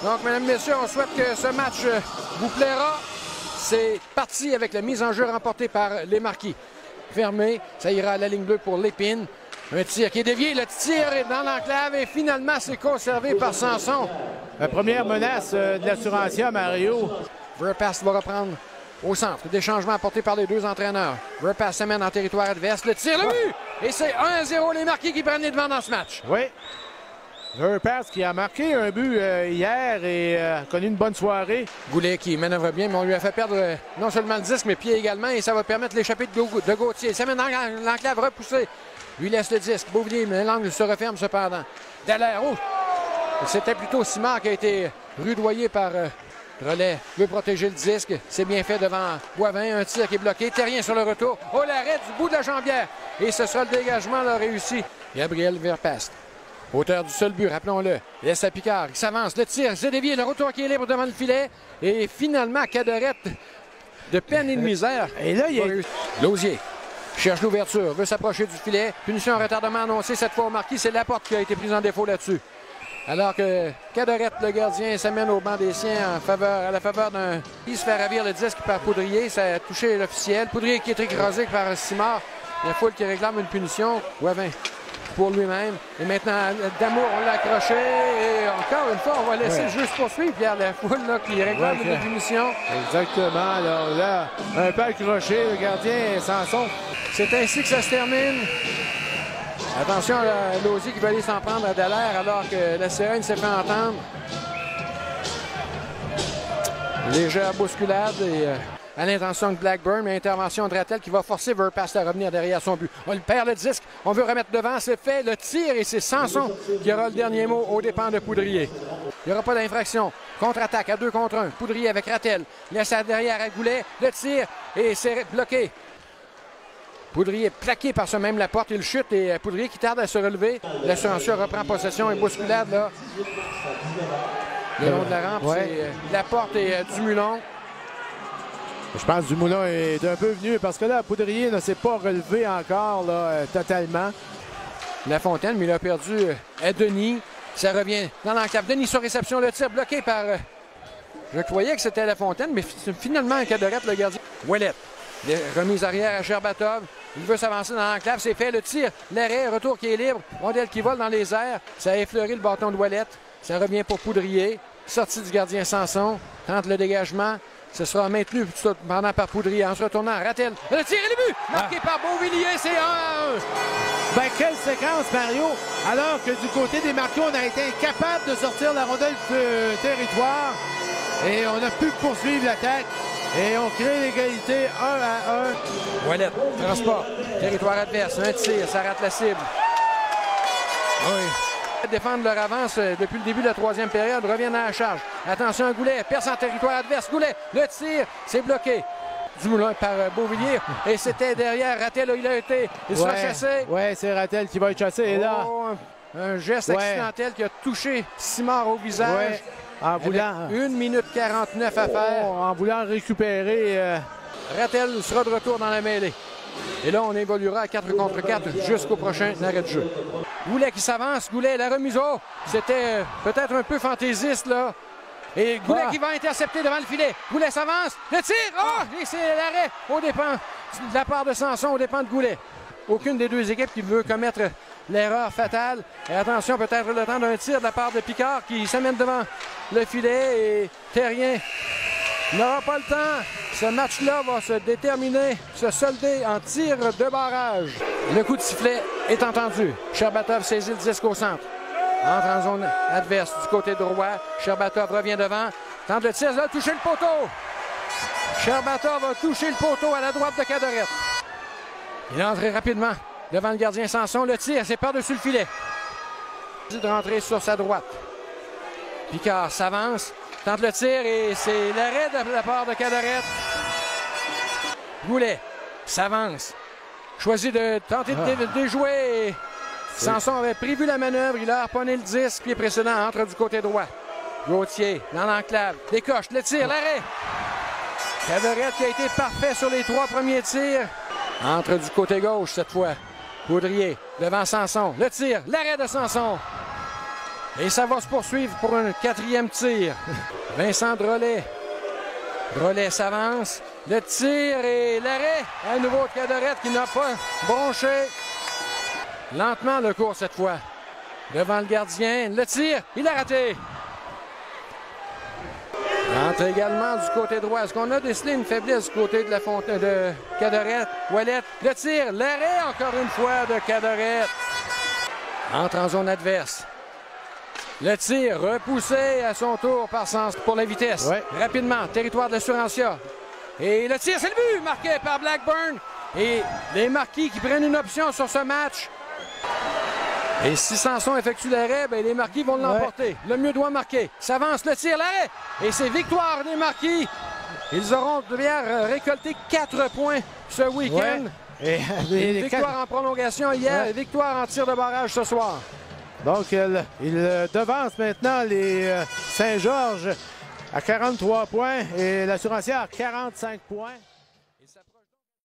Donc, mesdames et messieurs, on souhaite que ce match vous plaira. C'est parti avec la mise en jeu remportée par les Marquis. Fermé, ça ira à la ligne bleue pour Lépine. Un tir qui est dévié, le tir est dans l'enclave et finalement c'est conservé par Sanson. La première menace de l'Assurantia, Mario. Verpass va reprendre au centre. Des changements apportés par les deux entraîneurs. Verpass s'amène en territoire adverse. Le tir, le but! Et c'est 1-0 les Marquis qui prennent les devants dans ce match. Oui. Verpass qui a marqué un but hier et a connu une bonne soirée. Goulet qui manœuvre bien, mais on lui a fait perdre non seulement le disque, mais pied également. Et ça va permettre l'échappée de Gauthier. Il s'amène dans l'enclave repoussée. Lui laisse le disque. Beauvillier, mais l'angle se referme cependant. Dallaire, oh! C'était plutôt Simard qui a été rudoyé par Relais. Veut protéger le disque. C'est bien fait devant Boivin. Un tir qui est bloqué. Terrien sur le retour. Oh, l'arrêt du bout de la jambière. Et ce sera le dégagement là, réussi. Gabriel Verpass. Auteur du seul but, rappelons-le. Laisse à Picard. Il s'avance. Le tir, c'est dévié. Le retour qui est libre devant le filet. Et finalement, Cadorette, de peine et de misère. Et là, il y a... Lausier cherche l'ouverture. Veut s'approcher du filet. Punition en retardement annoncée cette fois au Marquis. C'est Laporte qui a été pris en défaut là-dessus. Alors que Cadorette, le gardien, s'amène au banc des siens à la faveur d'un... Il se fait ravir le disque par Poudrier. Ça a touché l'officiel. Poudrier qui est écrasé par Simard. La foule qui réclame une punition. Boivin pour lui-même. Et maintenant, Damour, on l'a accroché. Et encore une fois, on va laisser le jeu se poursuivre. Pierre, la foule là, qui réclame une punition. Exactement. Alors là, un peu accroché, le gardien Sanson. C'est ainsi que ça se termine. Attention à Lausier qui va aller s'en prendre à Dallaire alors que la sirène s'est fait entendre. Légère bousculade et à l'intention de Blackburn, mais intervention de Rattel qui va forcer Verpass à revenir derrière son but. On perd le disque, on veut remettre devant, c'est fait, le tir et c'est Sanson qui aura le dernier mot aux dépens de Poudrier. Il n'y aura pas d'infraction. Contre-attaque à 2 contre 1. Poudrier avec Rattel. Laisse derrière à Goulet. Le tir et c'est bloqué. Poudrier plaqué par ce même Laporte. Il chute et Poudrier qui tarde à se relever. L'Assurantia reprend possession et bousculade là. Le long de la rampe, c'est Laporte et Dumoulin. Je pense que Dumoulin est un peu venu parce que là, Poudrier ne s'est pas relevé encore là, totalement. Lafontaine, mais il a perdu Denis. Ça revient dans l'enclave. Denis sur réception, le tir bloqué par... Je croyais que c'était Lafontaine, mais finalement, Cadorette, le gardien. Ouellet. Remise arrière à Gerbatov. Il veut s'avancer dans l'enclave. C'est fait. Le tir, l'arrêt, retour qui est libre. Rondelle qui vole dans les airs. Ça a effleuré le bâton de Ouellet. Ça revient pour Poudrier. Sortie du gardien Sanson. Tente le dégagement. Ce sera maintenu pendant par Poudrier en se retournant. Rattel. Le tir et le but! Marqué par Beauvillier. C'est 1-1. Ben, quelle séquence, Mario! Alors que du côté des Marquis, on a été incapable de sortir la rondelle du territoire. Et on a pu poursuivre l'attaque. Et on crée l'égalité 1-1. Ouellet, transport. Territoire adverse. Un tir, ça rate la cible. Oui. Défendre leur avance depuis le début de la troisième période. Reviennent à la charge. Attention à Goulet. Perce en territoire adverse. Goulet, le tir, c'est bloqué. Dumoulin par Beauvillier. Et c'était derrière Rattel. Il sera chassé. Oui, c'est Rattel qui va être chassé. Et là, un geste accidentel qui a touché Simard au visage. En voulant... 1 minute 49 à faire. En voulant récupérer... Rattel sera de retour dans la mêlée. Et là, on évoluera à 4 contre 4 jusqu'au prochain arrêt de jeu. Goulet qui s'avance. Goulet, la remise au. C'était peut-être un peu fantaisiste, là. Et Goulet qui va intercepter devant le filet. Goulet s'avance. Le tir! Et c'est l'arrêt aux dépens de la part de Sanson, aux dépens de Goulet. Aucune des deux équipes qui veut commettre l'erreur fatale. Et attention, peut-être le temps d'un tir de la part de Picard qui s'amène devant le filet. Et Terrien n'aura pas le temps. Ce match-là va se déterminer, se solder en tir de barrage. Le coup de sifflet est entendu. Gerbatov saisit le disque au centre. Entre en zone adverse du côté droit. Gerbatov revient devant. Tente le tir, là, toucher le poteau. Gerbatov a touché le poteau à la droite de Cadorette. Il est entré rapidement devant le gardien Sanson. Le tir, c'est par-dessus le filet. Il de rentrer sur sa droite. Picard s'avance. Tente le tir et c'est l'arrêt de la part de Cadorette. Goulet s'avance. Choisit de tenter de déjouer. Sanson avait prévu la manœuvre. Il a harponné le disque. Pied précédent entre du côté droit. Gauthier dans l'enclave. Décoche. Le tir. L'arrêt. Cadorette qui a été parfait sur les 3 premiers tirs. Entre du côté gauche cette fois. Poudrier devant Sanson. Le tir. L'arrêt de Sanson. Et ça va se poursuivre pour un 4e tir. Vincent Drolet. Drolet s'avance. Le tir et l'arrêt. À nouveau de Cadorette qui n'a pas bronché. Lentement le cours cette fois. Devant le gardien. Le tir. Il a raté. Entre également du côté droit. Est-ce qu'on a décelé une faiblesse du côté de la fontaine de Cadorette? Ouellette. Le tir. L'arrêt encore une fois de Cadorette. Entre en zone adverse. Le tir repoussé à son tour par Sens pour la vitesse. Ouais. Rapidement, territoire de l'Assurantia. Et le tir, c'est le but marqué par Blackburn. Et les Marquis qui prennent une option sur ce match. Et si Samson effectue l'arrêt, ben les Marquis vont l'emporter. Le mieux doit marquer. S'avance le tir, l'arrêt. Et c'est victoire des Marquis. Ils auront bien récolté 4 points ce week-end. Ouais. Et victoire en prolongation hier et victoire en tir de barrage ce soir. Donc, il devance maintenant les Saint-Georges à 43 points et l'Assurantière à 45 points.